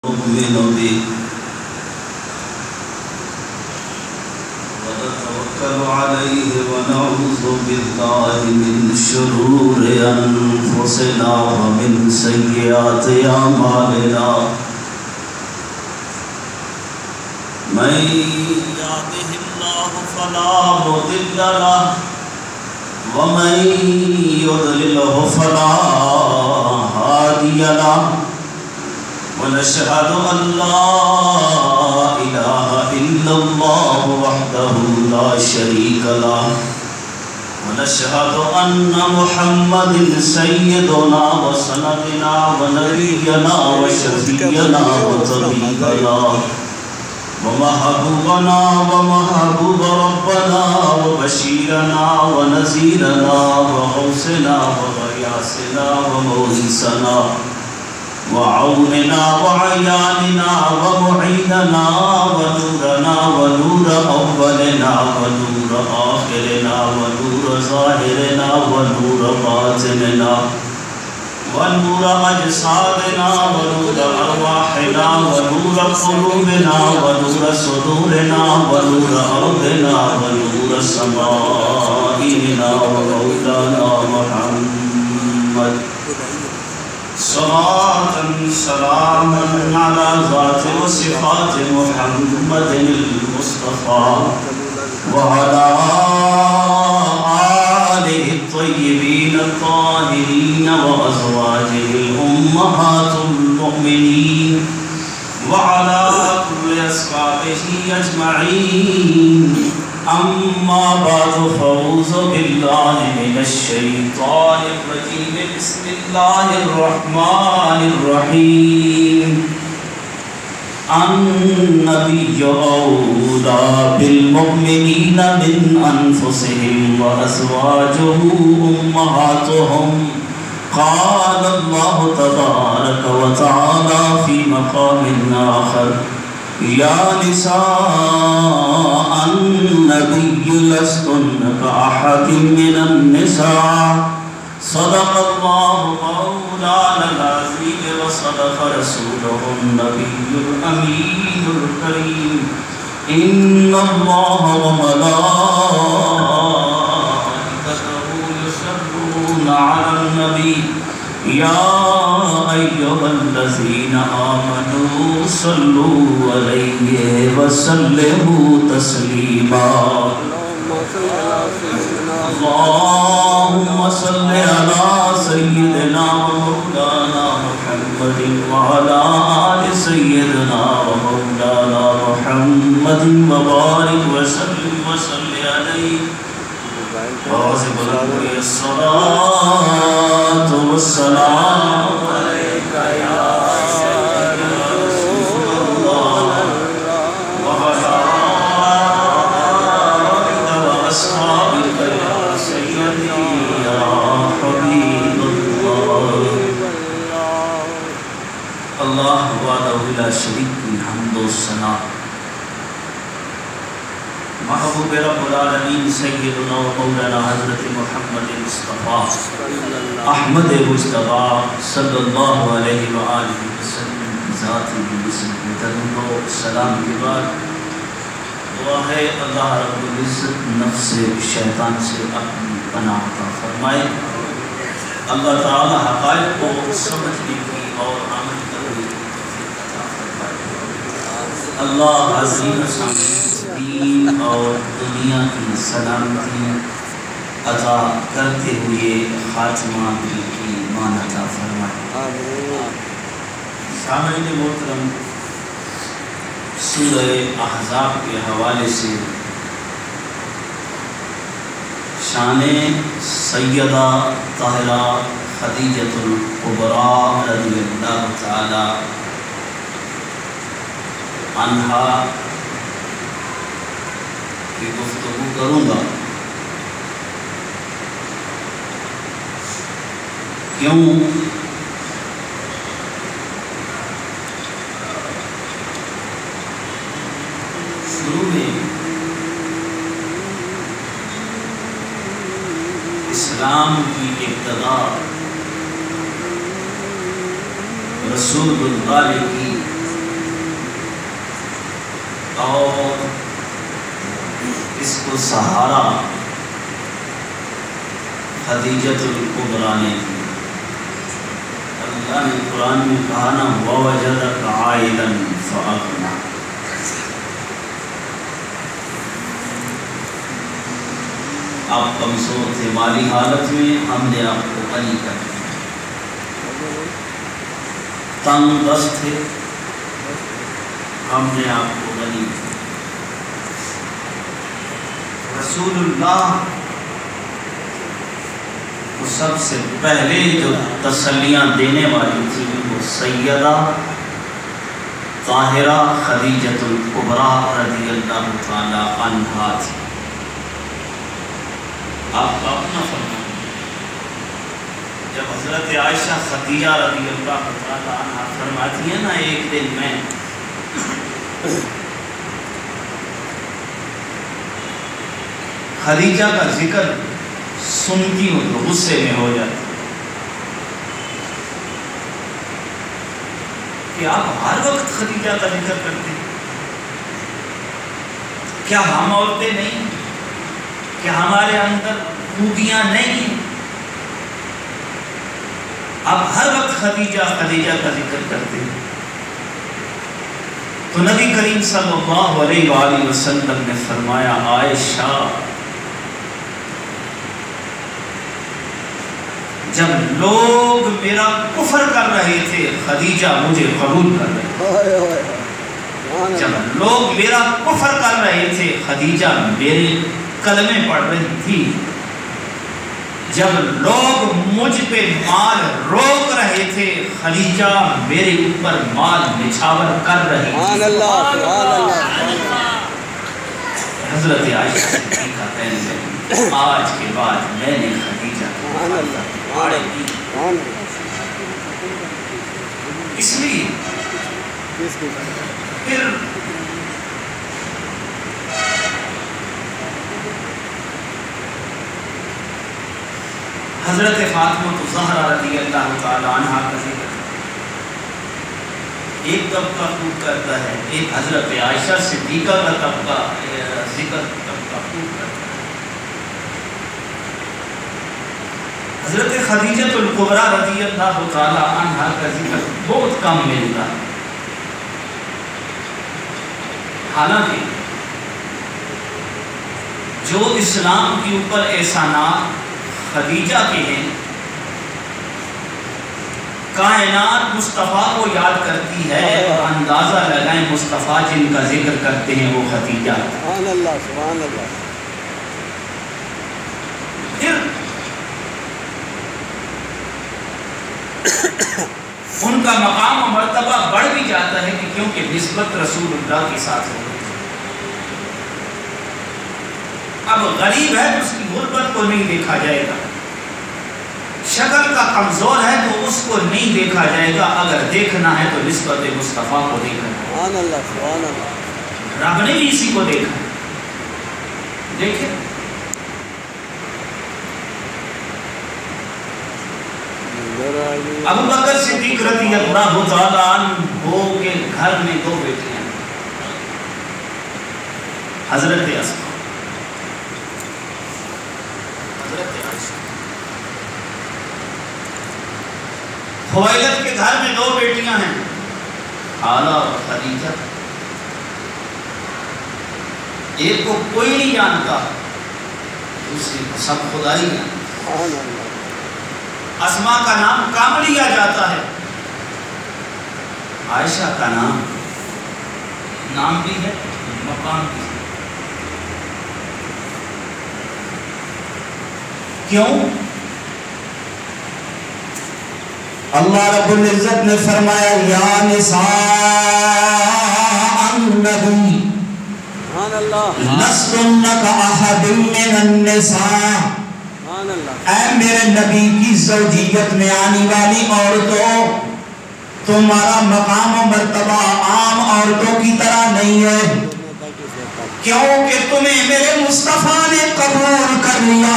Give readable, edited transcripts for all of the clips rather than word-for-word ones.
نؤمن به ونتوكل عليه ونعوذ بالله من شرور أنفسنا ومن سيئات أعمالنا من يهده الله فلا مضل له ومن يضلله فلا هادي له ونشهد أن لا إله إلا الله وحده لا شريك له ونشهد أن محمدا سيدنا وسندنا ونبينا وشفيعنا وطبيبنا ومحبوبنا ومحبوب ربنا وبشيرنا ونذيرنا وغوثنا وغياثنا ومغيثنا وعوننا وعياننا ومعيننا ونورنا ونور أولنا ونور آخرنا ونور ظاهرنا ونور باطننا ونور أجسادنا ونور أرواحنا ونور قلوبنا ونور صدورنا ونور أرضنا ونور سمائنا ومولانا محمد صلاة سلاما على ذات وصفات محمد المصطفى وعلى آله الطيبين الطاهرين وأزواجه الأمهات المؤمنين وعلى كل أصحابه أجمعين أما بعد فأعوذ بالله من الشيطان الرجيم بسم الله الرحمن الرحيم النبي أولى بالمؤمنين من أنفسهم وأزواجه أمهاتهم قال الله تبارك وتعالى في مقام آخر يا نساء النبي لستن كأحد من النساء صدق الله مولانا العظيم وصدق رسوله النبي الأمين الكريم إن الله وملائكته يصلون على النبي يا أيها الذين آمنوا صلوا عليه وسلموا تسليما اللهم صل على سيدنا ومولانا محمد وعلى آل سيدنا ومولانا محمد وبارك وسلم وصل عليه واجب لك الصلاة والسلام عليك يا رسول الله وعلى آلك وأصحابك يا سيدي يا حبيب الله الله وحده لا شريك له الحمد والثناء محبوب رب العالمین سیدنا و مولانا حضرت محمد مصطفیٰ احمد مصطفیٰ صلی اللہ علیہ وآلہ وسلم ذاتی بسم درود و سلام کے بعد دعا ہے اللہ رب العزت نفس شیطان سے اپنی پناہ عطا فرمائے، اللہ تعالی حقائق کو سمجھنے کی اور عمل کرنے کی توفیق عطا فرمائے، اللہ عظیم سامنے دین اور دنیا کی سلامتی عطا کرتے ہوئے خاتمہ کی ایمان عطا فرمائے۔ سامعین محترم، سورہ احزاب کے حوالے سے شان سیدہ طاہرہ خدیجۃ الکبریٰ رضی اللہ تعالی عنہا کی گفتگو کروں گا۔ کیوں؟ شروع میں اسلام کی ابتدا رسول اللہ کی اس کو سہارا خدیجۃ الکبریٰ نے دیا۔ اللہ نے قرآن میں کہا نا وَوَجَدَكَ عَائِلًا فَأَغْنَىٰ، آپ کمزور تھے مالی حالت میں، ہم نے آپ کو غنی کر دیا، تنگ دست تھے، ہم نے آپ کو غنی کیا۔ رسول اللہ کو سب سے پہلے جو تسلیاں دینے والی تھی وہ سیدہ طاہرہ خدیجۃ الکبریٰ رضی اللہ تعالی عنہا تھی۔ آپ کا اپنا فرمان جب حضرت عائشہ خدیجہ رضی اللہ تعالی عنہا فرماتی ہے نا ایک دن میں خدیجہ کا ذکر سنتی ہوں تو غصے میں ہو جاتی کہ آپ ہر وقت خدیجہ کا ذکر کرتے ہیں، کیا ہم عورتیں نہیں، کیا ہمارے اندر خوبیاں نہیں ہیں؟ آپ ہر وقت خدیجہ خدیجہ کا ذکر کرتے ہیں۔ تو نبی کریم صلی اللہ علیہ وآلہ وسلم نے فرمایا عائشہ جب لوگ میرا کفر کر رہے تھے خدیجہ مجھے قبول کر رہے تھے، جب لوگ میرا کفر کر رہے تھے خدیجہ میرے کلمے پڑھ رہی تھی، جب لوگ مجھ پہ مال روک رہے تھے خدیجہ میرے اوپر مال نچھاور کر رہی تھی۔ حضرت عائشہ صدیقہ کہنے لگی آج کے بعد میں نے خدیجہ کو اس لیے پھر حضرت فاطمہ الزہرا رضی اللہ تعالی عنہا کا ذکر ایک طبقہ خوب کرتا ہے، ایک حضرت عائشہ صدیقہ کا طبقہ ذکر طبقہ خوب کرتا ہے۔ حضرت خدیجۃ الکبریٰ رضی اللہ تعالی عنہا کا ذکر بہت کم ملتا ہے، حالانکہ جو اسلام کے اوپر احسانات خدیجہ کے ہیں، کائنات مصطفیٰ کو یاد کرتی ہے، اور اندازہ لگائیں مصطفیٰ جن کا ذکر کرتے ہیں وہ خدیجہ۔ سبحان اللہ سبحان اللہ۔ پھر ان کا مقام و مرتبہ بڑھ بھی جاتا ہے کہ کیونکہ نسبت رسول اللہ کے ساتھ ہو گئی۔ اب غریب ہے تو اس کی غربت کو نہیں دیکھا جائے گا، شکل کا کمزور ہے تو اس کو نہیں دیکھا جائے گا، اگر دیکھنا ہے تو نسبت مصطفیٰ کو دیکھنا ہے۔ سبحان اللہ سبحان اللہ۔ رب نے بھی اسی کو دیکھا۔ دیکھیں ابو بکر صدیق رضی اللہ تعالی عنہ کے گھر میں دو بیٹیاں ہیں، حضرت اسماء، حضرت عائشہ۔ خویلد کے گھر میں دو بیٹیاں ہیں، حالہ اور خدیجہ۔ ایک کو کوئی نہیں جانتا، دوسری کو سب خدا ہی جانتا۔ اسماء کا نام کام لیا جاتا ہے، عائشہ کا نام بھی ہے مقام بھی ہے۔ کیوں؟ اللہ رب العزت نے فرمایا یا نساء النبی لستن کاحد من النساء، اے میرے نبی کی زوجیت میں آنے والی عورتوں، تمہارا مقام و مرتبہ عام عورتوں کی طرح نہیں ہے، کیونکہ تمہیں میرے مصطفیٰ نے قبول کر لیا۔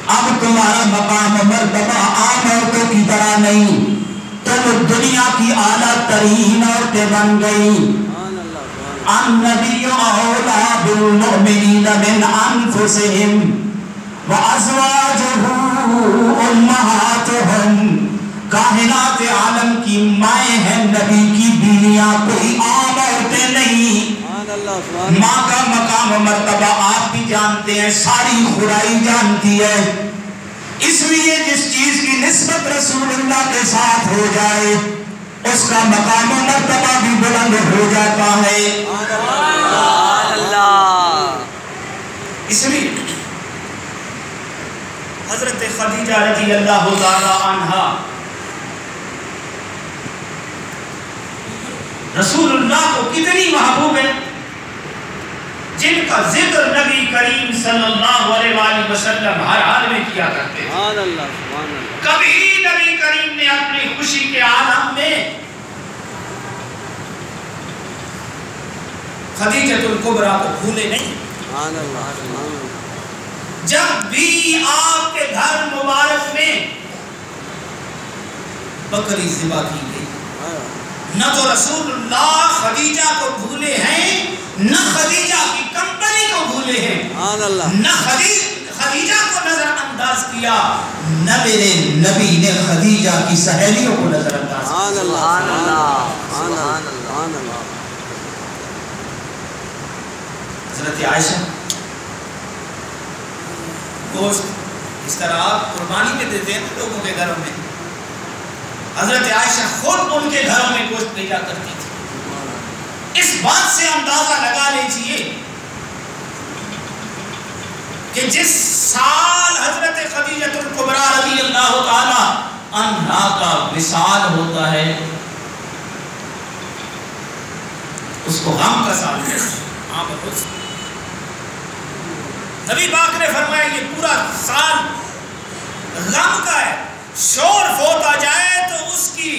اب تمہارا مقام و مرتبہ عام عورتوں کی طرح نہیں، تم دنیا کی اعلیٰ ترین عورتیں بن گئی۔ النبی اولا بالمؤمنین من انفسہم وازواجہ امہاتہم، کائنات عالم کی مائیں ہیں نبی کی بیویاں، کوئی عام عورتیں نہیں۔ ماں کا مقام و مرتبہ آپ بھی جانتے ہیں، ساری خدائی جانتی ہے، اس لیے جس چیز کی نسبت رسول اللہ کے ساتھ ہو جائے اس کا مقام و مرتبہ بھی بلند ہو جاتا ہے۔ اس لیے حضرت خدیجہ رضی اللہ تعالی عنہا رسول اللہ کو کتنی محبوب ہے، جن کا ذکر نبی کریم صلی اللہ علیہ وآلہ وسلم ہر حال میں کیا کرتے ہیں۔ کبھی نبی کریم نے اپنی خوشی کے عالم میں خدیجۃ الکبریٰ کو بھولے نہیں۔ جب بھی آپ کے گھر مبارک میں بکری ذبح کی گئی، نہ تو رسول اللہ خدیجہ کو بھولے ہیں، نہ خدیجہ کی کمپنی کو بھولے ہیں، نہ خدیجہ کو نظر انداز کیا، نہ میرے نبی نے خدیجہ کی سہیلیوں کو نظر انداز کیا۔ حضرت عائشہ گوشت اس طرح آپ قربانی میں دیتے ہیں لوگوں کے گھروں میں، حضرت عائشہ خود ان کے گھروں میں گوشت بھیجا کرتی تھی۔ اس بات سے اندازہ لگا لیجئے کہ جس سال حضرت خدیجۃ الکبریٰ رضی اللہ تعالی عنہا کا وصال ہوتا ہے اس کو غم کا سال ہے۔ نبی پاک نے فرمایا یہ پورا سال غم کا ہے، شور فوت آ جائے تو اس کی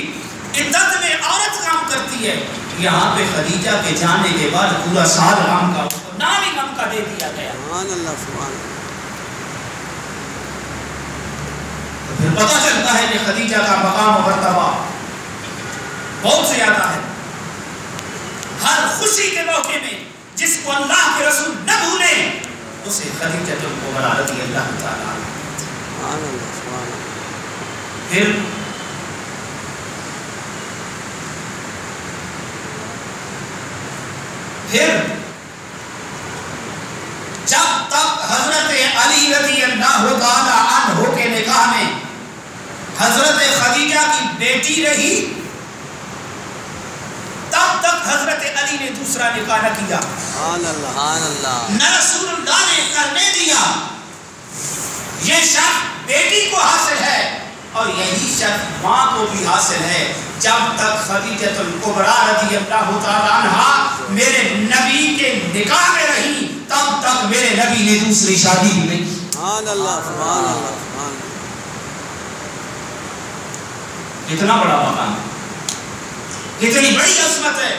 عدت میں عورت غم کرتی ہے، یہاں پہ خدیجہ کے جانے کے بعد پورا سال غم کا، نام ہی غم کا دے دیا گیا۔ تو پھر پتہ چلتا ہے کہ خدیجہ کا مقام و مرتبہ بہت زیادہ ہے۔ ہر خوشی کے موقع میں جس کو اللہ کے رسول نہ بھولیں اسے خدیجۃ الکبریٰ رضی اللہ تعالیٰ عنہ۔ پھر جب تک حضرت علی رضی اللہ تعالیٰ عنہ کے نکاح میں حضرت خدیجہ کی بیٹی رہی، تب تک حضرت علی نے دوسرا نکاح نہ کیا، نہ رسول اللہ نے کرنے دیا۔ یہ شرف بیٹی کو حاصل ہے اور یہی شرف ماں کو بھی حاصل ہے۔ جب تک خدیجۃ الکبریٰ رضی اللہ تعالیٰ عنہا میرے نبی کے نکاح میں رہی تب تک میرے نبی نے دوسری شادی بھی نہیں کی۔ کتنا بڑا مقام ہے، کتنی بڑی عظمت ہے۔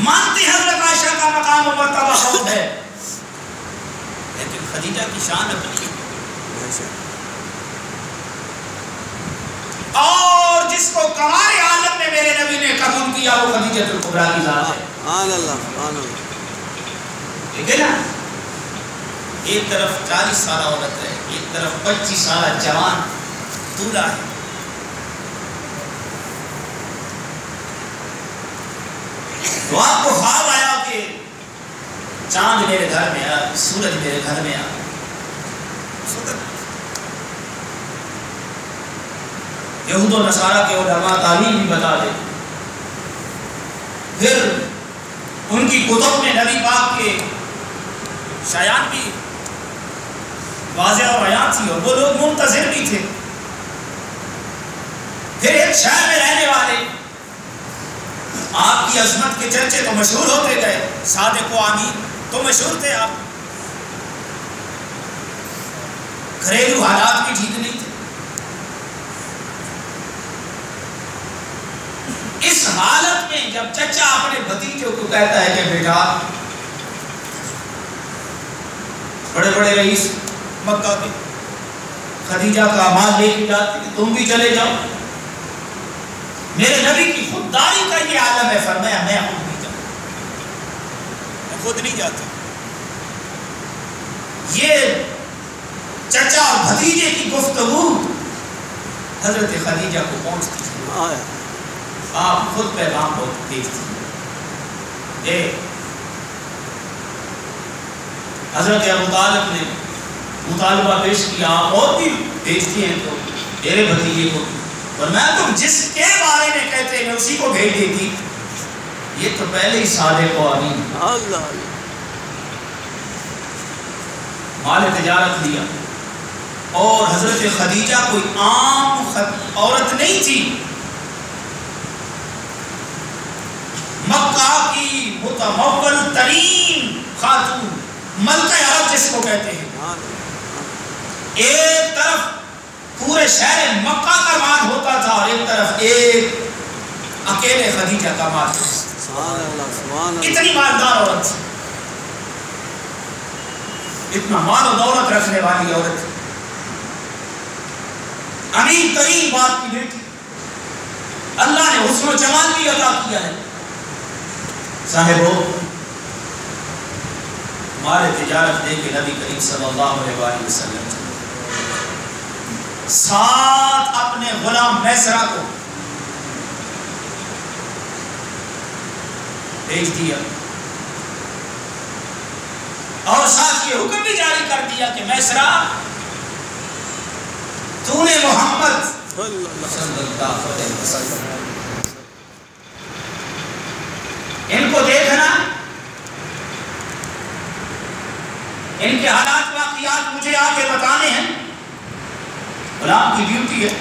مانتے حضرت عائشہ کا مقام و مرتبہ بہت ہے، لیکن خدیجہ کی شان اپنی ہے۔ اور جس کو کمال عالم میں میرے نبی نے قبول کیا وہ خدیجۃ الکبریٰ کی ذات ہے۔ دیکھیں نا، ایک طرف 40 سالہ عورت ہے، ایک طرف 25 سالہ جوان دولہا ہے۔ تو آپ کو خواب آیا کہ چاند میرے گھر میں آیا، سورج میرے گھر میں آیا، یہود و نصارہ کے علماء تعلیم بھی بتا دے۔ پھر ان کی کتب میں نبی پاک کے شایان بھی واضح اور عیان تھی اور وہ لوگ منتظر بھی تھے۔ پھر ایک شہر میں رہنے والے آپ کی عظمت کے چرچے تو مشہور ہوتے گئے، صادق و امین تو مشہور تھے آپ، گھریلو حالات بھی ٹھیک نہیں تھے۔ اس حالت میں جب چچا اپنے بھتیجوں کو کہتا ہے کہ بیٹا بڑے بڑے رئیس مکہ کے خدیجہ کا مال لے کے جاتے ہیں، تم بھی چلے جاؤ، میرے نبی کی خودداری کا یہ عالم ہے، فرمایا میں خود بھی جاؤں۔ خود نہیں جاتا. یہ چچا اور بھتیجے کی گفتگو حضرت خدیجہ کو پہنچتی تھی. آپ خود پیغام بہت تیز تھی. حضرت ابو طالب نے مطالبہ پیش کیا آپ اور بھی بھیجتی ہیں تو میرے بھتیجے کو، اور میں تم جس کے بارے میں کہتے ہیں میں اسی کو بھیج دیتی. یہ تو پہلے ہی صادق و امین. مال تجارت لیا، اور حضرت خدیجہ کوئی عام عورت نہیں تھی. مکہ کی متمول ترین خاتون، ملکہ عرب جس کو کہتے ہیں. ایک طرف پورے شہر مکہ کا مال ہوتا تھا اور ایک طرف ایک اکیلے خدیجہ کا مال تھا. اتنی مالدار عورت تھی، اتنا مال و دولت رکھنے والی عورت، امین ترین باپ کی بیٹی. اللہ نے حسن و جمال بھی عطا کیا ہے. صاحبو، مال تجارت دے کے نبی کریم صلی اللہ علیہ وآلہ وسلم ساتھ اپنے غلام میسرہ کو بھیج دیا، اور ساتھ یہ حکم بھی جاری کر دیا کہ میسرہ تو نے محمد صلی اللہ علیہ وسلم ان کو دیکھنا، ان کے حالات واقعات مجھے آ کے بتانے ہیں. غلام کی ڈیوٹی ہے،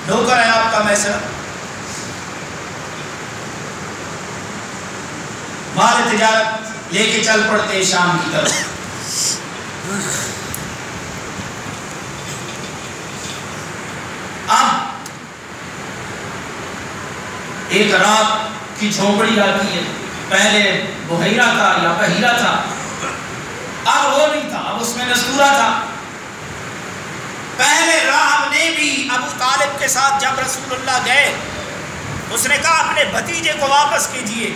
نوکر ہے آپ کا میسرہ. مال تجارت لے کے چل پڑتے شام کی طرف. اب ایک رات کی جھونپڑی آتی ہے. پہلے بحیرہ تھا یا بحیرہ تھا، اب وہ نہیں تھا، اب اس میں نستورہ تھا. پہلے راہب نے بھی ابو طالب کے ساتھ جب رسول اللہ گئے، اس نے کہا اپنے بھتیجے کو واپس کیجئے،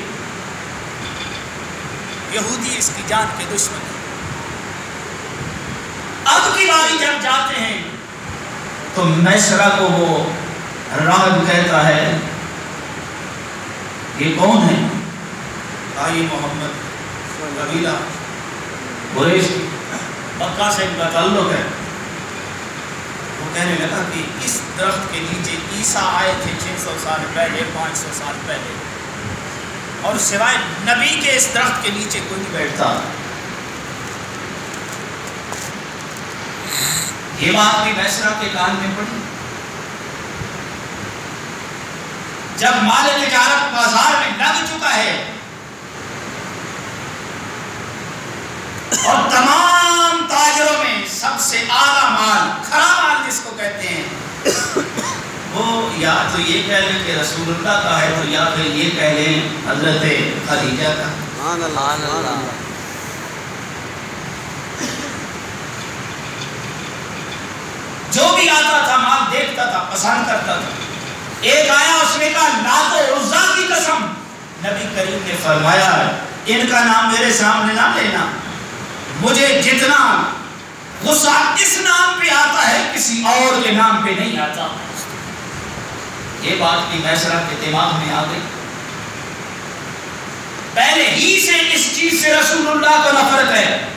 یہودی اس کی جان کے دشمن. اب کی باری جب جاتے ہیں تو میسرہ کو وہ راہب کہتا ہے یہ کون ہے؟ یہ محمد، قبیلہ قریش، مکہ سے ان کا تعلق ہے. وہ کہنے لگا کہ اس درخت کے نیچے عیسیٰ آئے تھے 600 سال پہلے، 500 سال پہلے، اور سوائے نبی کے اس درخت کے نیچے کوئی نہیں بیٹھتا. یہ بات بھی میسرہ کے کان میں پڑی. جب مال تجارت بازار میں لگ چکا ہے اور تمام تاجروں میں سب سے اعلیٰ مال، کھرا مال جس کو کہتے ہیں، وہ یا تو یہ کہہ لیں کہ رسول اللہ کا ہے تو یا پھر یہ کہہ لیں حضرت خدیجہ کا. سبحان اللہ. جو بھی آتا تھا مال دیکھتا تھا، پسند کرتا تھا. ایک آیا، اس نے کہا لات و عزا کی قسم. نبی کریم نے فرمایا ان کا نام میرے سامنے نہ لینا، مجھے جتنا غصہ اس نام پہ آتا ہے کسی اور کے نام پہ نہیں آتا. یہ بات بھی میسرہ کے دماغ میں آ گئی. پہلے ہی سے اس چیز سے رسول اللہ کو نفرت ہے.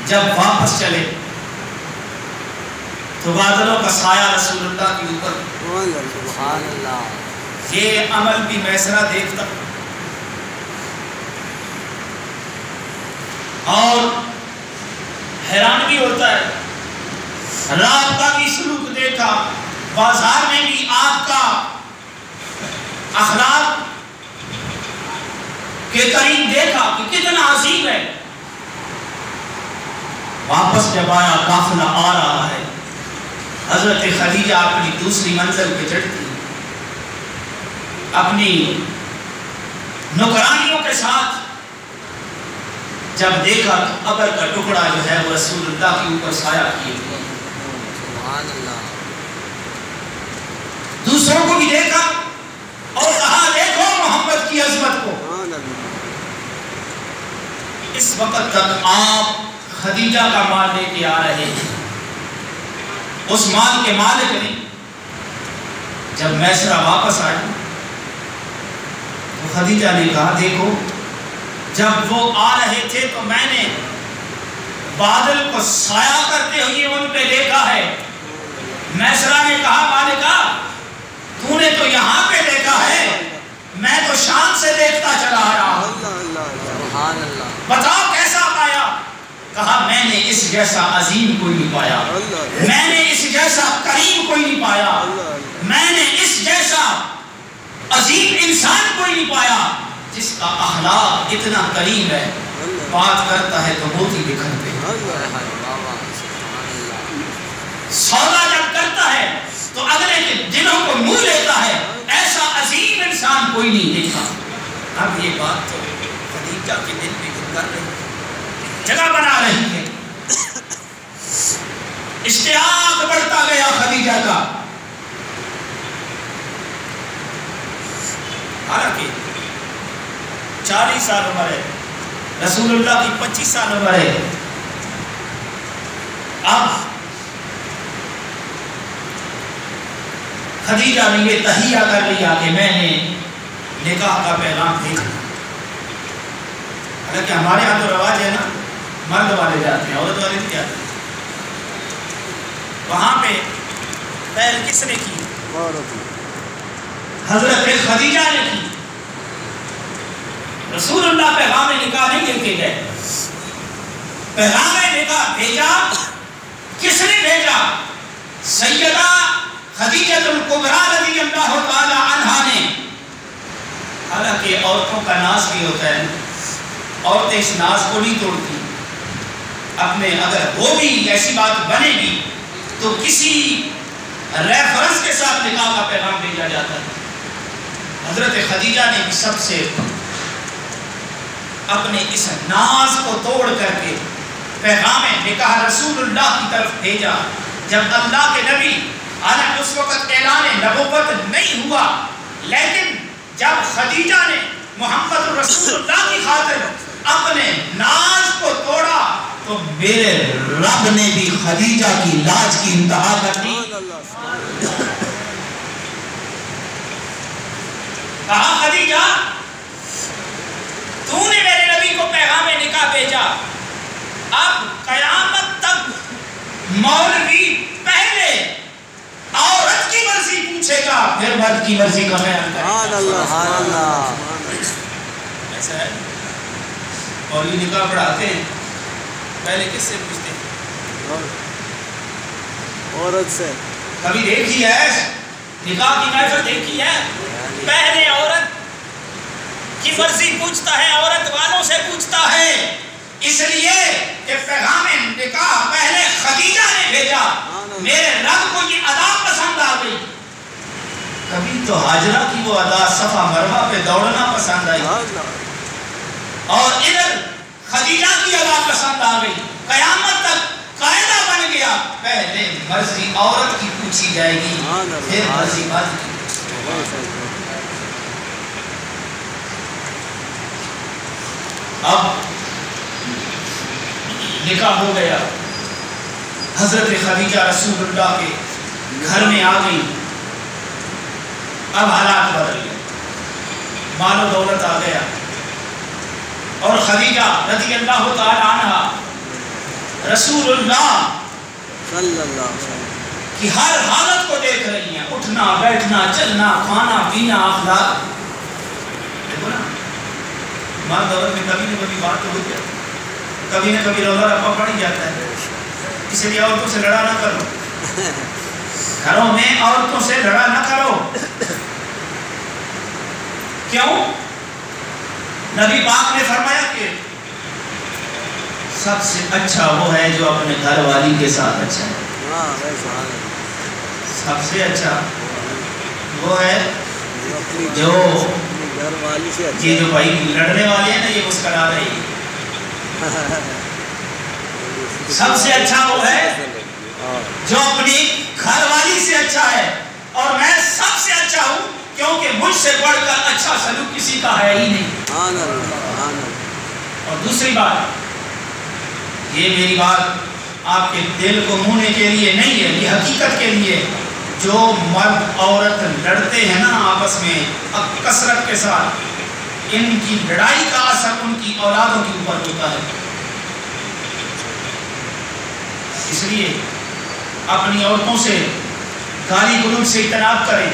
جب واپس چلے تو بادلوں کا سایہ رسول اللہ کے اوپر. سبحان اللہ. یہ عمل بھی میسرہ دیکھتا اور حیران بھی ہوتا ہے. رات کا بھی سلوک دیکھا، بازار میں بھی آپ کا اخلاق کے قریب دیکھا کہ کتنا عظیم ہے. واپس جب آیا قافلہ آ رہا ہے، حضرت خدیجہ اپنی دوسری منزل پہ چڑھتی، اپنی نوکرانیوں کے ساتھ. جب دیکھا تو ابر کا ٹکڑا جو ہے وہ رسول اللہ کے اوپر سایہ کیے ہوئے. سبحان اللہ. دوسروں کو بھی دیکھا اور کہا دیکھو محمد وقت تک آپ خدیجہ کا مال لے کے آ رہے ہیں، اس مال کے مالک نے جب میسرہ واپس آیا تو خدیجہ نے کہا دیکھو جب وہ آ رہے تھے تو میں نے بادل کو سایہ کرتے ہوئے ان پہ دیکھا ہے۔ میسرہ نے کہا مالکہ تو نے تو یہاں پہ دیکھا ہے، میں تو شام سے دیکھتا چلا آیا، بتاؤ کیسا پایا؟ کہا میں نے اس جیسا عظیم کوئی نہیں پایا، میں نے اس جیسا کریم کوئی نہیں پایا، میں نے اس جیسا عظیم انسان کوئی نہیں پایا جس کا اخلاق اتنا کریم ہے، بات کرتا ہے تو موتی بکھرتے سودا جب کرتا ہے تو اگلے کے دنوں کو منہ لیتا ہے، ایسا عظیم انسان کوئی نہیں دیکھا۔ اب یہ بات تو خدیجہ کے دل میں کر رہی ہے، جگہ بنا رہی ہے، اشتیاق بڑھتا گیا خدیجہ کا۔ حالانکہ 40 سال عمر ہے، رسول اللہ کی 25 سال عمر ہے۔ اب خدیجہ نے یہ تہیہ کر لیا کہ میں نے نکاح کا پیغام بھیجا۔ حالانکہ ہمارے ہاں تو رواج ہے نا، مرد والے جاتے ہیں، عورت والے نہیں جاتے۔ وہاں پہ پہل کس نے کی؟ حضرت خدیجہ نے کی۔ رسول اللہ پیغام نکاح نہیں لے کے گئے، پیغام نکاح بھیجا۔ کس نے بھیجا؟ سیدہ خدیجہ الکبریٰ رضی اللہ تعالی عنہا نے۔ حالانکہ عورتوں کا ناز بھی ہوتا ہے، عورتیں اس ناز کو نہیں توڑتی، اپنے اگر وہ بھی ایسی بات بنے گی تو کسی ریفرنس کے ساتھ نکاح کا پیغام بھیجا جاتا ہے۔ حضرت خدیجہ نے بھی سب سے اپنے اس ناز کو توڑ کر کے پیغام نکاح رسول اللہ کی طرف بھیجا۔ جب اللہ کے نبی حالانکہ اس وقت اعلان نبوت نہیں ہوا، لیکن جب خدیجہ نے محمد رسول اللہ کی خاطر اپنے ناز کو توڑا تو میرے رب نے بھی خدیجہ کی لاج کی انتہا کر دی۔ کہا خدیجہ تو نے میرے نبی کو پیغام نکاح بھیجا، اب قیامت تک مولوی پہلے عورت کی مرضی پوچھے گا پھر مرد کی مرضی کا بیان کرے گا۔ ایسا ہے اور یہ نکاح پڑھاتے ہیں پہلے کس سے پوچھتے ہیں؟ عورت سے۔ کبھی دیکھی ہے نکاح کی محفل دیکھی ہے؟ پہلے عورت کی مرضی پوچھتا ہے، عورت والوں سے پوچھتا ہے، اس لیے کہ پیغام نکاح پہلے خدیجہ نے بھیجا۔ میرے رب کو یہ ادا پسند آ گئی۔ کبھی تو ہاجرہ کی وہ ادا صفا مروہ پہ دوڑنا پسند آئی، اور ادھر خدیجہ کی ادا پسند آ گئی۔ قیامت تک قاعدہ بن گیا پہلے مرضی عورت کی پوچھی جائے گی پھر مرضی مرد کی۔ اب نکاح ہو گیا، حضرت خدیجہ رسول اللہ کے گھر میں آ گئی۔ اب حالات بدل گئے، مال و دولت آ گیا، اور خدیجہ رضی اللہ تعالی عنہ رسول اللہ صلی اللہ علیہ وسلم کی ہر حالت کو دیکھ رہی ہیں، اٹھنا بیٹھنا چلنا کھانا پینا اخلاق۔ دیکھو نا مال دولت میں کبھی نہ کبھی بات تو ہو جاتی، کبھی نہ کبھی رولا رپا پڑ ہی جاتا ہے۔ اس لیے عورتوں سے لڑا نہ کرو، گھروں میں عورتوں سے لڑا نہ کرو۔ کیوں؟ نبی پاک نے فرمایا کہ سب سے اچھا وہ ہے جو اپنے گھر والی کے ساتھ اچھا ہے۔ سب سے اچھا وہ ہے جو یہ جو بھائی لڑنے والے ہیں نا یہ مسکرا رہے ہیں، سب سے اچھا وہ ہے جو اپنی گھر والی سے اچھا ہے، اور میں سب سے اچھا ہوں کیونکہ مجھ سے بڑھ کر اچھا سلوک کسی کا ہے ہی نہیں۔ اور دوسری بات یہ میری بات آپ کے دل کو مونے کے لیے نہیں ہے، یہ حقیقت کے لیے۔ جو مرد عورت لڑتے ہیں نا آپس میں کثرت کے ساتھ، ان کی لڑائی کا اثر ان کی اولادوں کے اوپر ہوتا ہے۔ اس لیے اپنی عورتوں سے گالی گلوچ سے اجتناب کریں۔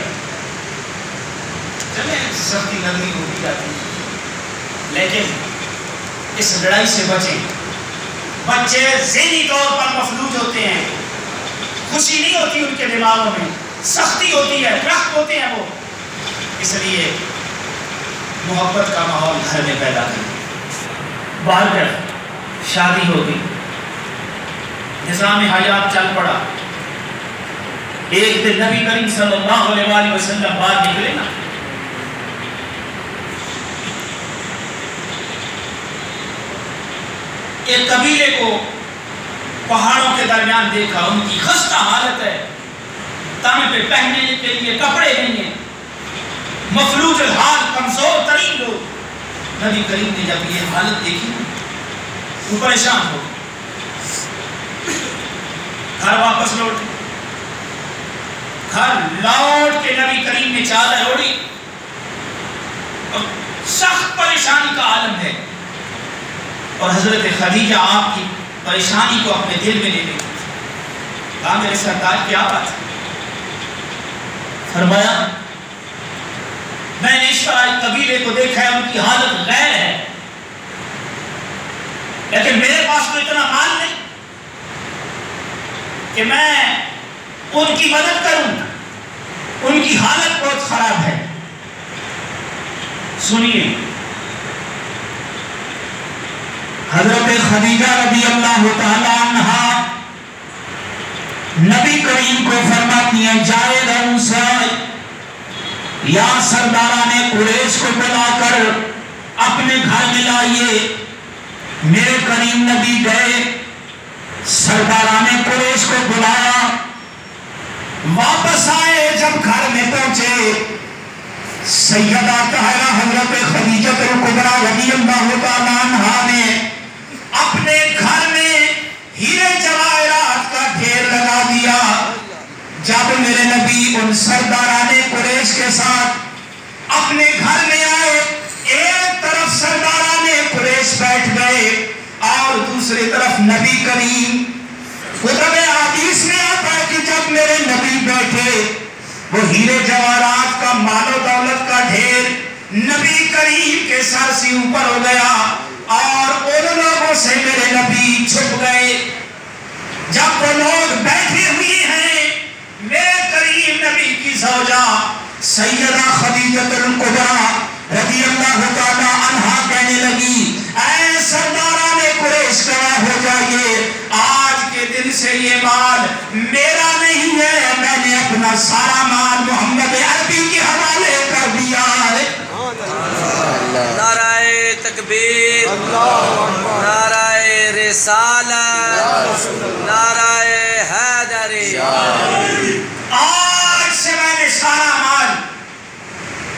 چلیں سختی نرمی ہوتی جاتی ہے، لیکن اس لڑائی سے بچیں۔ بچے ذہنی طور پر مفلوج ہوتے ہیں، خوشی نہیں ہوتی ان کے دماغوں میں، سختی ہوتی ہے، رخت ہوتے ہیں وہ۔ اس لیے محبت کا ماحول گھر میں پیدا کریں۔ باہر کر شادی ہو گئی، نظام حیات چل پڑا، ایک دن نبی کریم صلی اللہ علیہ وسلم باہر نکلے نا، ایک قبیلے کو پہاڑوں کے درمیان دیکھا، ان کی خستہ حالت ہے، تانے پہ پہننے کے لیے کپڑے نہیں ہیں، مفلوج الحال، کمزور ترین لوگ۔ نبی کریم نے جب یہ حالت دیکھی وہ پریشان ہو، گھر واپس لوٹ کے نبی کریم نے چادر اوڑھی، اور سخت پریشانی کا عالم ہے، اور حضرت خدیجہ آپ کی پریشانی کو اپنے دل میں لے لے، کہا میرے سرکار کیا بات ہے؟ فرمایا میں نے اس طرح قبیلے کو دیکھا ہے، ان کی حالت غیر ہے، لیکن میرے پاس تو اتنا مال نہیں کہ میں ان کی مدد کروں، ان کی حالت بہت خراب ہے۔ سنیے حضرت خدیجہ رضی اللہ تعالی عنہا نبی کریم کو فرماتی ہیں جائے رہوں سے یا سرداران قریش کو بلا کر اپنے گھر میں لائیے۔ میرے کریم نبی گئے، سرداران قریش کو بلایا، واپس آئے، جب گھر میں پہنچے سیدہ طاہرہ حضرت خدیجہ الکبریٰ رضی اللہ تعالی عنہا نے اپنے گھر میں ہیرے جواہرات کا ڈھیر لگا دیا۔ جب میرے نبی ان سرداران قریش کے ساتھ اپنے گھر میں آئے، ایک طرف سرداران قریش بیٹھ گئے اور دوسری طرف نبی کریم۔ کتب حدیث میں آتا ہے کہ جب میرے نبی بیٹھے، وہ ہیرے جواہرات کا مال و دولت کا ڈھیر نبی کریم کے سر سے اوپر ہو گیا، اور ان لوگوں سے میرے نبی چھپ گئے۔ جب وہ لوگ بیٹھے ہوئے ہیں، میرے کریم نبی کی زوجہ سیدہ خدیجہ الکبریٰ رضی اللہ تعالی عنہا کہنے لگی اے سرداران قریش گواہ ہو جائیے، آج کے دن سے یہ مال میرا نہیں ہے، میں نے اپنا سارا مال محمد عربی کے حوالے کر دیا ہے۔ نعرہ تکبیر، نعرہ رسالت، نعرہ حیدری۔ آج سے میں نے سارا مال،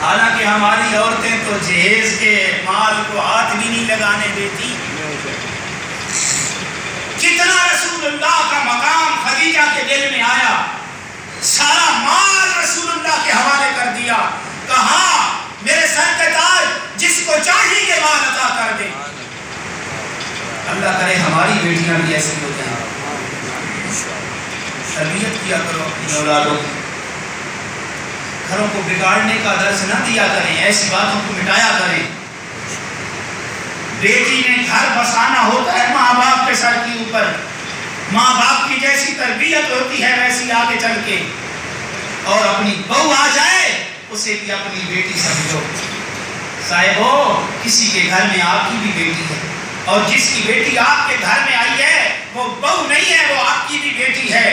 حالانکہ ہماری عورتیں تو جہیز کے مال کو ہاتھ بھی نہیں لگانے دیتی، کتنا رسول اللہ کا مقام خدیجہ کے دل میں آیا، سارا مال رسول اللہ کے حوالے کر دیا، کہا میرے سر کے تاج جس کو چاہیے یہ مال عطا کر دے۔ اللہ کرے ہماری بیٹیاں بھی ایسی ہو جائیں۔ تربیت کیا کرو اپنی اولادوں کی، گھروں کو بگاڑنے کا درس نہ دیا کریں، ایسی باتوں کو مٹایا کریں۔ بیٹی نے گھر بسانا ہوتا ہے ماں باپ کے سر کے اوپر، ماں باپ کی جیسی تربیت ہوتی ہے ویسی آگے چل کے، اور اپنی بہو آ جائے اسے بھی اپنی بیٹی سمجھو۔ صاحبو کسی کے گھر میں آپ کی بھی بیٹی ہے، اور جس کی بیٹی آپ کے گھر میں آئی ہے وہ بہو نہیں ہے، وہ آپ کی بھی بیٹی ہے۔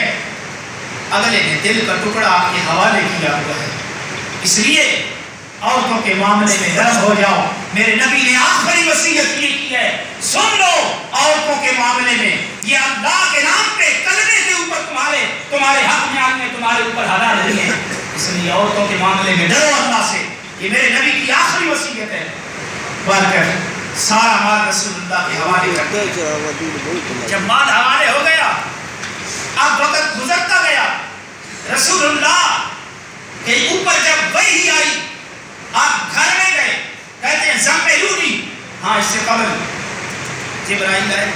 اگلے نے دل کا ٹکڑا آپ کے حوالے کیا ہوا ہے، اس لیے عورتوں کے معاملے میں نرم ہو جاؤ۔ میرے نبی نے آخری وصیت یہ کی ہے، سن لو عورتوں کے معاملے میں، یہ اللہ کے نام پہ کلمے کے اوپر تمہارے حق میں آنے تمہارے اوپر حلال نہیں ہے، اس لیے عورتوں کے معاملے میں ڈرو اللہ سے، یہ میرے نبی کی آخری وصیت ہے۔ بارکر سارا مال رسول اللہ کے حوالے کر دیا۔ جب مال حوالے ہو گیا، اب وقت گزرتا گیا، رسول اللہ کے اوپر جب وحی آئی، آپ گھر میں گئے، کہتے ہیں زمبیلونی، ہاں اس سے قبل جبرائیل آئے،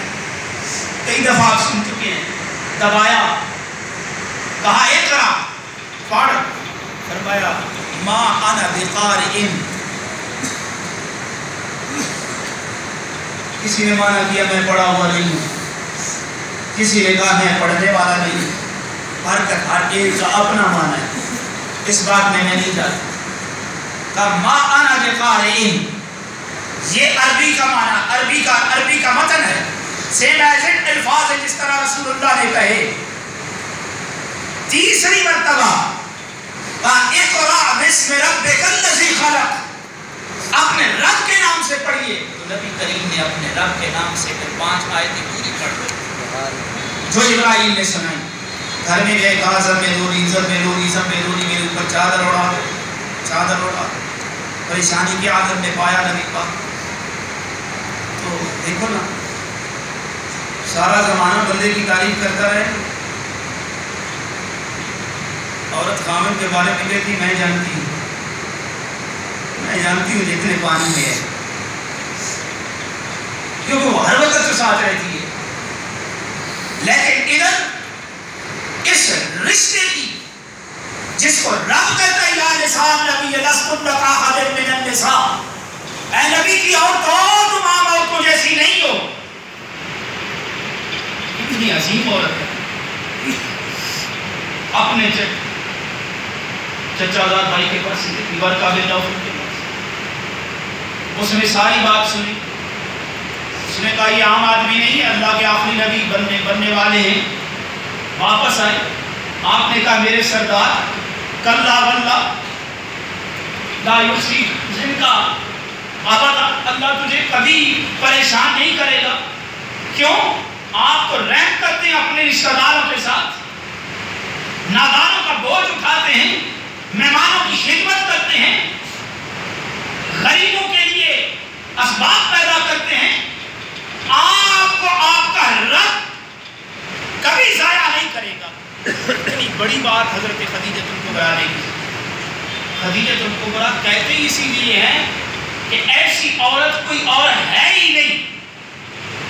کئی دفعہ آپ سن چکے ہیں، دبایا، کہا اقرا، پڑھ، فرمایا ما انا بقارئ۔ کسی نے مانا کیا میں پڑھا ہوا نہیں ہوں، کسی نے کہا میں پڑھنے والا نہیں ہوں، ہر ایک کا اپنا مانا ہے، اس بات میں نہیں جاتا۔ کہا ما انا بقارئ، یہ عربی کا مانا، عربی کا متن ہے، سیم ایز اٹ الفاظ ہے جس طرح رسول اللہ نے کہے۔ تیسری مرتبہ اقرأ بسم ربک الذی خلق، اپنے رب کے نام سے پڑھیے، تو نبی کریم نے اپنے رب کے نام سے پھر 5 آیتیں پوری پڑھ لی جو جبرائیل نے سنائی۔ گھر میں گئے، کہا زمبیلونی میرے اوپر چادر اڑا دو، پریشانی کی عادت میں پایا نبی پاک۔ تو دیکھو نا، سارا زمانہ بندے کی تعریف کرتا رہے، عورت خامن کے بارے میں کہتی میں جانتی ہوں جتنے پانی میں ہے، کیونکہ وہ ہر وقت تو ساتھ رہتی ہے۔ لیکن ادھر اس رشتے کی جس کو رب کہتا ہے، یا نساء النبی لستن کاحد من النساء، اے نبی کی عورتوں تم عام عورتوں جیسی نہیں ہو۔ اتنی عظیم عورت ہے، اپنے چچا زاد بھائی کے پاس دیوار قابل نوفل کے پاس اس نے ساری بات سنی، اس نے کہا یہ عام آدمی نہیں ہے، اللہ کے آخری نبی بننے والے ہیں۔ واپس آئے، آپ نے کہا میرے سردار، کلا واللہ لا یخزیک، جن کا ابدا اللہ تجھے کبھی پریشان نہیں کرے گا۔ کیوں؟ آپ تو رحم کرتے ہیں اپنے رشتہ داروں کے ساتھ، ناداروں کا بوجھ اٹھاتے ہیں، مہمانوں کی خدمت کرتے ہیں، غریبوں کے لیے اسباب پیدا کرتے ہیں۔ آپ کو آپ کا رب کبھی ضائع نہیں کرے گا۔ اتنی بڑی بات حضرت خدیجہ الکبریٰ نے کی۔ خدیجہ الکبریٰ کہتے ہی اسی لیے ہیں کہ ایسی عورت کوئی اور ہے ہی نہیں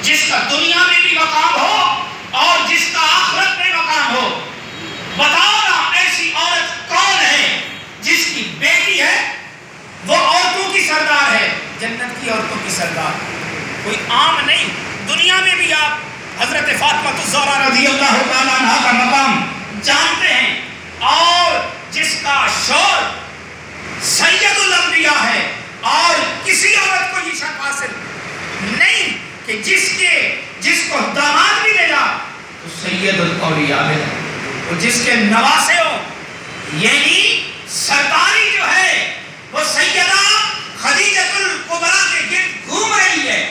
جس کا دنیا میں بھی مقام ہو اور جس کا آخرت میں مقام ہو۔ بتاؤ نا ایسی عورت کون ہے جس کی بیٹی ہے وہ عورتوں کی سردار ہے، جنت کی عورتوں کی سردار، کوئی عام نہیں۔ دنیا میں بھی آپ حضرت فاطمہ الزہرا رضی اللہ تعالیٰ عنہ کا مقام جانتے ہیں، اور جس کا شور سید الانبیاء ہے، اور کسی عورت کو یہ شرف حاصل نہیں کہ جس کو داماد بھی ملا تو سید الاولیاء ہے، اور جس کے نواسے ہو، یعنی سرداری جو ہے وہ سیدہ خدیجہ الکبریٰ کے گرد گھوم رہی ہے،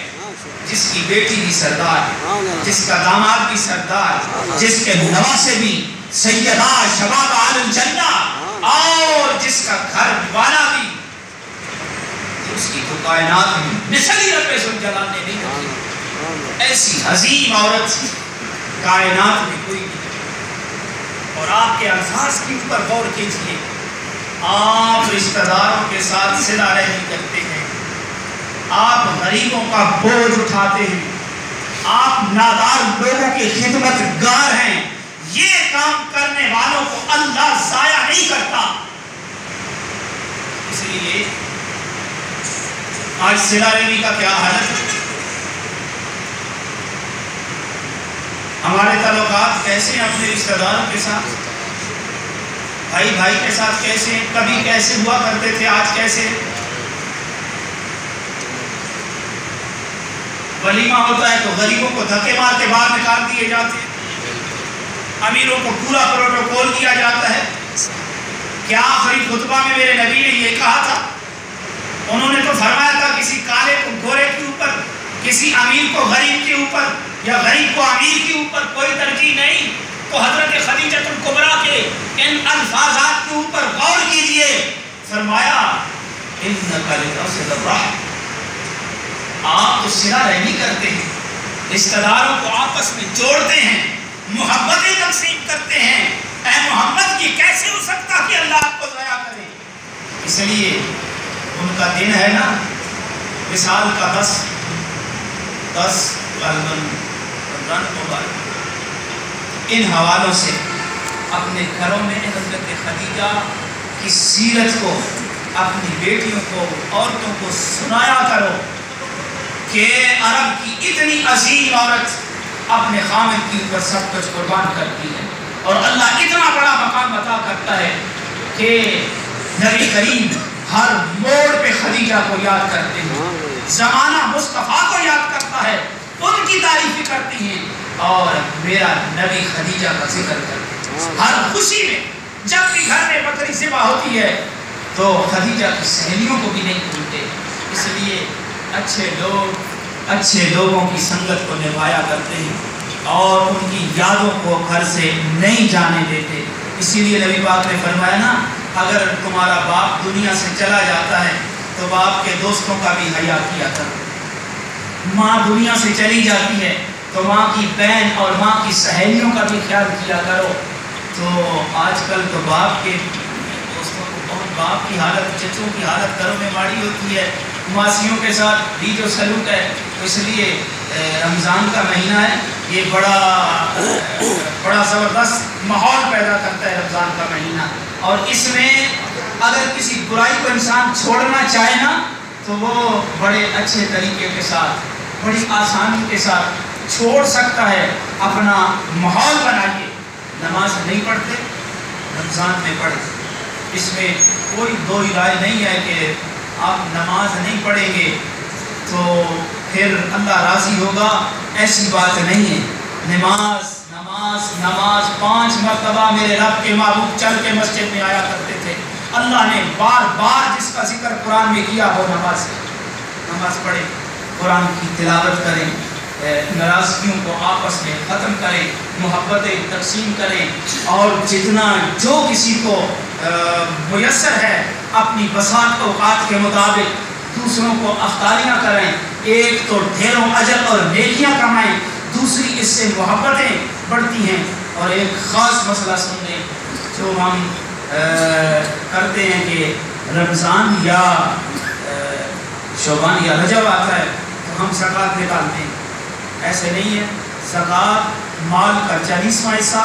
جس کی بیٹی بھی سردار، جس کا داماد بھی سردار، جس کے نواسے بھی سیدہ شباب اہل الجنہ، اور جس کا گھر والا بھی، اس کی تو کائنات میں مثل ہی رب ذوالجلال نے نہیں رکھی۔ ایسی عظیم عورت کائنات میں کوئی نہیں۔ اور آپ کے الفاظ کے اوپر غور کیجئے، آپ رشتہ داروں کے ساتھ صلہ رحمی کرتے ہیں، آپ غریبوں کا بوجھ اٹھاتے ہیں، آپ نادار لوگوں کی خدمت گار ہیں۔ یہ کام کرنے والوں کو اللہ ضائع نہیں کرتا۔ اس لیے آج صلہ رحمی کا کیا حالت ہے؟ ہمارے تعلقات کیسے ہیں اپنے رشتہ داروں کے ساتھ؟ بھائی بھائی کے ساتھ کیسے ہیں؟ کبھی کیسے ہوا کرتے تھے، آج کیسے؟ ولیمہ ہوتا ہے تو غریبوں کو دھکے مار کے باہر نکال دیے جاتے ہیں، امیروں کو پورا پروٹوکول دیا جاتا ہے۔ کیا آخری خطبہ میں میرے نبی نے یہ کہا تھا؟ انہوں نے تو فرمایا تھا کسی کالے کو گورے کے اوپر، کسی امیر کو غریب کے اوپر، یا غریب کو امیر کے اوپر کوئی ترجیح نہیں۔ تو حضرت خدیجہ الکبریٰ کے ان الفاظات کے اوپر غور کیجئے، فرمایا اِنَّكَ لِتَصِلَ الرَّحِمَ، آپ تو صلہ رحمی کرتے ہیں، رشتہ داروں کو آپس میں جوڑتے ہیں، محبتیں تقسیم کرتے ہیں، اے محمد یہ کیسے ہو سکتا کہ اللہ آپ کو ضائع کرے؟ اس لیے ان کا دن ہے نا وصال کا 10 رمضان مبارک، ان حوالوں سے اپنے گھروں میں حضرت خدیجہ کی سیرت کو اپنی بیٹیوں کو عورتوں کو سنایا کرو کہ عرب کی اتنی عظیم عورت اپنے خامد کے اوپر سب کچھ قربان کرتی ہے، اور اللہ اتنا بڑا مقام عطا کرتا ہے کہ نبی کریم ہر موڑ پہ خدیجہ کو یاد کرتے ہیں، زمانہ مصطفیٰ کو یاد کرتا ہے، ان کی تعریف کرتی ہیں، اور میرا نبی خدیجہ کا ذکر کرتے ہیں۔ ہر خوشی میں جب بھی گھر میں بکری ذبح ہوتی ہے تو خدیجہ کی سہیلیوں کو بھی نہیں بھولتے، اس لیے اچھے لوگوں کی سنگت کو نبھایا کرتے ہیں اور ان کی یادوں کو گھر سے نہیں جانے دیتے۔ اسی لیے نبی پاک نے فرمایا نا، اگر تمہارا باپ دنیا سے چلا جاتا ہے تو باپ کے دوستوں کا بھی حیا کیا کرو، ماں دنیا سے چلی جاتی ہے تو ماں کی بہن اور ماں کی سہیلیوں کا بھی خیال کیا کرو۔ تو آج کل تو باپ کے دوستوں کو بہت، باپ کی حالت، چچوں کی حالت گھروں میں ماڑی ہوتی ہے، ماسیوں کے ساتھ بھی جو سلوک ہے، تو اس لیے رمضان کا مہینہ ہے، یہ بڑا زبردست ماحول پیدا کرتا ہے رمضان کا مہینہ، اور اس میں اگر کسی برائی کو انسان چھوڑنا چاہے نا تو وہ بڑے اچھے طریقے کے ساتھ، بڑی آسانی کے ساتھ چھوڑ سکتا ہے۔ اپنا ماحول بنائیے، نماز نہیں پڑھتے رمضان میں پڑھیں، اس میں کوئی دو رائے نہیں ہے کہ آپ نماز نہیں پڑھیں گے تو پھر اللہ راضی ہوگا، ایسی بات نہیں ہے۔ نماز 5 مرتبہ میرے رب کے محبوب چل کے مسجد میں آیا کرتے تھے، اللہ نے بار بار جس کا ذکر قرآن میں کیا وہ نماز پڑھیں، قرآن کی تلاوت کریں، ناراضگیوں کو آپس میں ختم کریں، محبتیں تقسیم کریں، اور جتنا جو کسی کو میسر ہے اپنی بساط اوقات کے مطابق دوسروں کو افطاریاں کریں، ایک تو ڈھیروں اجر اور نیکیاں کمائیں، دوسری اس سے محبتیں بڑھتی ہیں۔ اور ایک خاص مسئلہ سن لیں جو ہم کرتے ہیں کہ رمضان یا شعبان یا رجب آتا ہے تو ہم زکوٰۃ نکالتے ہیں، ایسے نہیں ہے، زکوٰۃ مال کا 40واں حصہ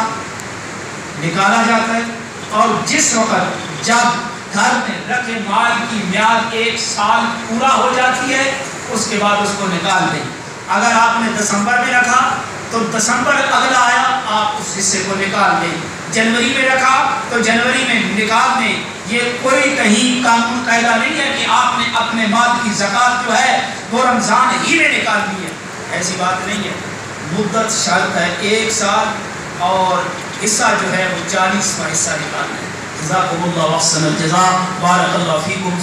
نکالا جاتا ہے، اور جس وقت جب گھر میں رکھے مال کی میعاد 1 سال پورا ہو جاتی ہے اس کے بعد اس کو نکال دیں۔ اگر آپ نے دسمبر میں رکھا تو دسمبر اگلا آیا آپ اس حصے کو نکال دیں، جنوری میں رکھا تو جنوری میں نکال دیں۔ یہ کوئی کہیں قانون قاعدہ نہیں ہے کہ آپ نے اپنے مال کی زکوٰۃ جو ہے وہ رمضان ہی میں نکالنی ہے، ایسی بات نہیں ہے، مدت شرط ہے 1 سال، اور حصہ جو ہے وہ 40واں حصہ نکالنا ہے۔ جزاکم اللہ واحسن الجزاء، بارک اللہ فیکم۔